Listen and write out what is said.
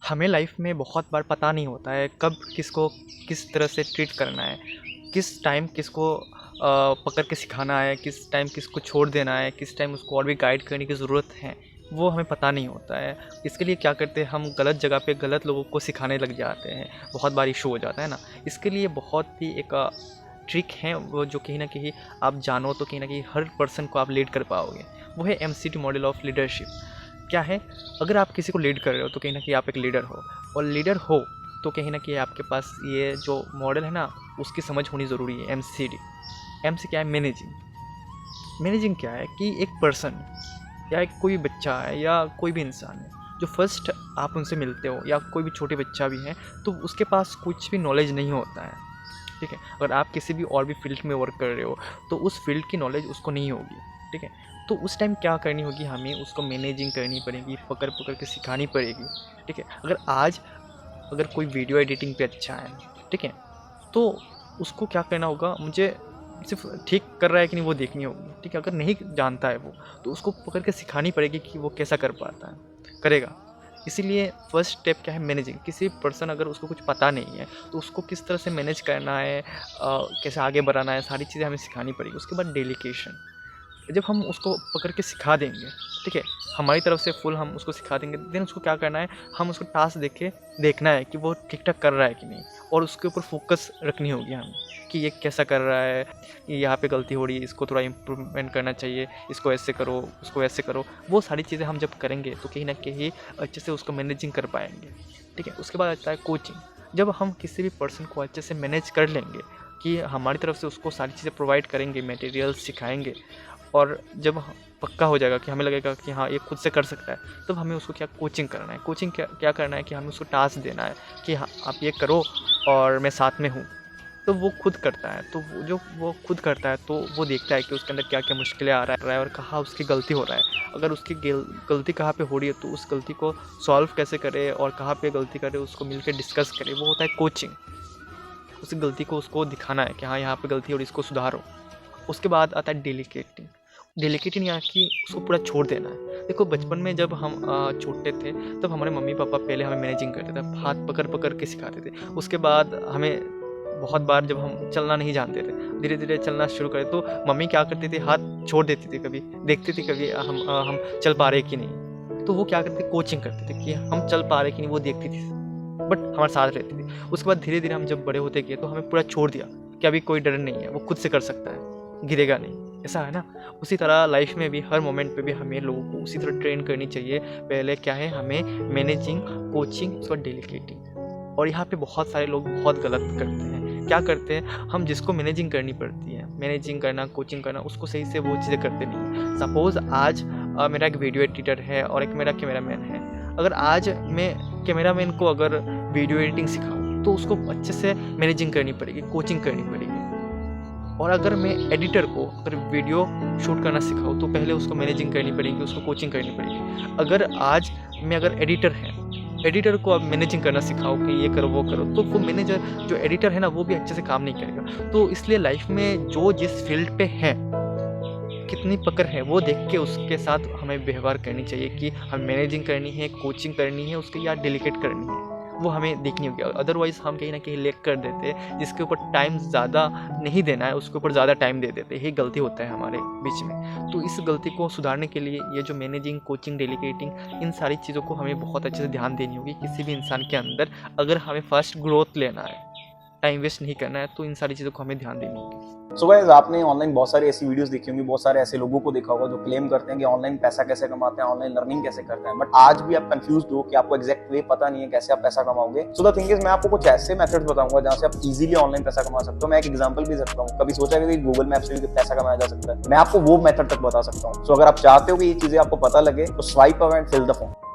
हमें लाइफ में बहुत बार पता नहीं होता है कब किसको किस तरह से ट्रीट करना है, किस टाइम किसको पकड़ के सिखाना है, किस टाइम किसको छोड़ देना है, किस टाइम उसको और भी गाइड करने की ज़रूरत है, वो हमें पता नहीं होता है। इसके लिए क्या करते हैं, हम गलत जगह पे गलत लोगों को सिखाने लग जाते हैं, बहुत बार इशू हो जाता है ना। इसके लिए बहुत ही एक ट्रिक है वो, जो कहीं ना कहीं आप जानो तो कहीं ना कहीं हर पर्सन को आप लीड कर पाओगे। वो है MCT मॉडल ऑफ लीडरशिप। क्या है, अगर आप किसी को लीड कर रहे हो तो कहीं ना कहीं आप एक लीडर हो, और लीडर हो तो कहीं ना कहीं आपके पास ये जो मॉडल है ना, उसकी समझ होनी ज़रूरी है। MC क्या है, मैनेजिंग क्या है कि एक पर्सन या एक कोई बच्चा है या कोई भी इंसान है जो फर्स्ट आप उनसे मिलते हो, या कोई भी छोटे बच्चा भी है तो उसके पास कुछ भी नॉलेज नहीं होता है, ठीक है। अगर आप किसी भी और भी फील्ड में वर्क कर रहे हो तो उस फील्ड की नॉलेज उसको नहीं होगी, ठीक है। तो उस टाइम क्या करनी होगी, हमें उसको मैनेजिंग करनी पड़ेगी, पकड़ पकड़ के सिखानी पड़ेगी, ठीक है। अगर कोई वीडियो एडिटिंग पे अच्छा है, ठीक है, तो उसको क्या करना होगा, मुझे सिर्फ ठीक कर रहा है कि नहीं वो देखनी होगी, ठीक है। अगर नहीं जानता है वो, तो उसको पकड़ के सिखानी पड़ेगी कि वो कैसा कर पाता है, करेगा। इसीलिए फर्स्ट स्टेप क्या है, मैनेजिंग। किसी पर्सन अगर उसको कुछ पता नहीं है तो उसको किस तरह से मैनेज करना है, कैसे आगे बढ़ाना है, सारी चीज़ें हमें सिखानी पड़ेगी। उसके बाद डेलीकेशन, जब हम उसको पकड़ के सिखा देंगे, ठीक है, हमारी तरफ से फुल हम उसको सिखा देंगे, देन उसको क्या करना है, हम उसको टास्क देखना है कि वो ठीक ठाक कर रहा है कि नहीं, और उसके ऊपर फोकस रखनी होगी हमें कि ये कैसा कर रहा है, यहाँ पे गलती हो रही है, इसको थोड़ा इम्प्रूवमेंट करना चाहिए, इसको ऐसे करो, उसको ऐसे करो। वो सारी चीज़ें हम जब करेंगे तो कहीं ना कहीं अच्छे से उसको मैनेजिंग कर पाएंगे, ठीक है। उसके बाद आता है कोचिंग। जब हम किसी भी पर्सन को अच्छे से मैनेज कर लेंगे कि हमारी तरफ से उसको सारी चीज़ें प्रोवाइड करेंगे, मटेरियल्स सिखाएंगे, और जब पक्का हो जाएगा कि हमें लगेगा कि हाँ ये खुद से कर सकता है, तब हमें उसको क्या कोचिंग करना है। कोचिंग क्या करना है कि हमें उसको टास्क देना है कि हाँ आप ये करो और मैं साथ में हूँ, तो वो खुद करता है। तो वो खुद करता है तो वो देखता है कि उसके अंदर क्या क्या मुश्किलें आ रहा है और कहाँ उसकी गलती हो रहा है। अगर उसकी गलती कहाँ पे हो रही है तो उस गलती को सॉल्व कैसे करे और कहाँ पे गलती करे, उसको मिलकर डिस्कस करे, वो होता है कोचिंग। उस गलती को उसको दिखाना है कि हाँ यहाँ पे गलती हो रही है, इसको सुधारो। उसके बाद आता है डेलीकेटिंग यहाँ की उसको पूरा छोड़ देना है। देखो बचपन में जब हम छोटे थे तब हमारे मम्मी पापा पहले हमें मैनेजिंग करते थे, हाथ पकड़ पकड़ के सिखाते थे। उसके बाद हमें बहुत बार जब हम चलना नहीं जानते थे, धीरे धीरे चलना शुरू करें तो मम्मी क्या करती थी, हाथ छोड़ देती थी, कभी देखती थी कभी हम चल पा रहे कि नहीं, तो वो क्या करते, कोचिंग करते थे कि हम चल पा रहे कि नहीं, वो देखती थी बट हमारे साथ रहती थी। उसके बाद धीरे धीरे हम जब बड़े होते गए तो हमें पूरा छोड़ दिया कि अभी कोई डर नहीं है, वो खुद से कर सकता है, गिरेगा नहीं, ऐसा है ना। उसी तरह लाइफ में भी हर मोमेंट पे भी हमें लोगों को उसी तरह ट्रेन करनी चाहिए। पहले क्या है, हमें मैनेजिंग, कोचिंग, उसके बाद डेलीकेटिंग। और यहाँ पे बहुत सारे लोग बहुत गलत करते हैं। क्या करते हैं, हम जिसको मैनेजिंग करनी पड़ती है, मैनेजिंग करना, कोचिंग करना, उसको सही से वो चीज़ें करते नहीं। सपोज़ आज मेरा एक वीडियो एडिटर है और एक मेरा कैमरामैन है। अगर आज मैं कैमरामैन को अगर वीडियो एडिटिंग सिखाऊँ तो उसको अच्छे से मैनेजिंग करनी पड़ेगी, कोचिंग करनी पड़ेगी। और अगर मैं एडिटर को अगर वीडियो शूट करना सिखाऊँ तो पहले उसको मैनेजिंग करनी पड़ेगी, उसको कोचिंग करनी पड़ेगी। अगर आज मैं अगर एडिटर को अब मैनेजिंग करना सिखाओ कि ये करो वो करो, तो वो मैनेजर जो एडिटर है ना, वो भी अच्छे से काम नहीं करेगा। तो इसलिए लाइफ में जो जिस फील्ड पे है, कितनी पकड़ है, वो देख के उसके साथ हमें व्यवहार करनी चाहिए कि हमें मैनेजिंग करनी है, कोचिंग करनी है, उसके या डेलीकेट करनी है, वो हमें देखनी होगी। अदरवाइज़ हम कहीं ना कहीं लेग कर देते हैं, जिसके ऊपर टाइम ज़्यादा नहीं देना है उसके ऊपर ज़्यादा टाइम दे देते हैं। यही गलती होता है हमारे बीच में। तो इस गलती को सुधारने के लिए ये जो मैनेजिंग, कोचिंग, डेलीकेटिंग, इन सारी चीज़ों को हमें बहुत अच्छे से ध्यान देनी होगी किसी भी इंसान के अंदर। अगर हमें फर्स्ट ग्रोथ लेना है, टाइम वेस्ट नहीं करना है, तो इन सारी चीज़ों को हमें ध्यान देनी होगी। सो गाइस, आपने ऑनलाइन बहुत सारी ऐसी वीडियोस देखी होंगी, बहुत सारे ऐसे लोगों को देखा होगा जो क्लेम करते हैं कि ऑनलाइन पैसा कैसे कमाते हैं, ऑनलाइन लर्निंग कैसे करते हैं, बट आज भी आप कंफ्यूज्ड हो कि आपको एग्जैक्ट वे पता नहीं है कैसे आप पैसा कमाओगे। सो द थिंग इज, मैं आपको कुछ ऐसे मेथड्स बताऊंगा जहां से आप इजीली ऑनलाइन पैसा कमा सकते हो। मैं एक एग्जांपल भी सकता हूं, कभी सोचा कि गूगल मैप से भी पैसा कमाया जा सकता है, मैं आपको वो मेथड तक बता सकता हूं। सो अगर आप चाहते हो कि ये चीजें आपको पता लगे तो swipe up and fill the form.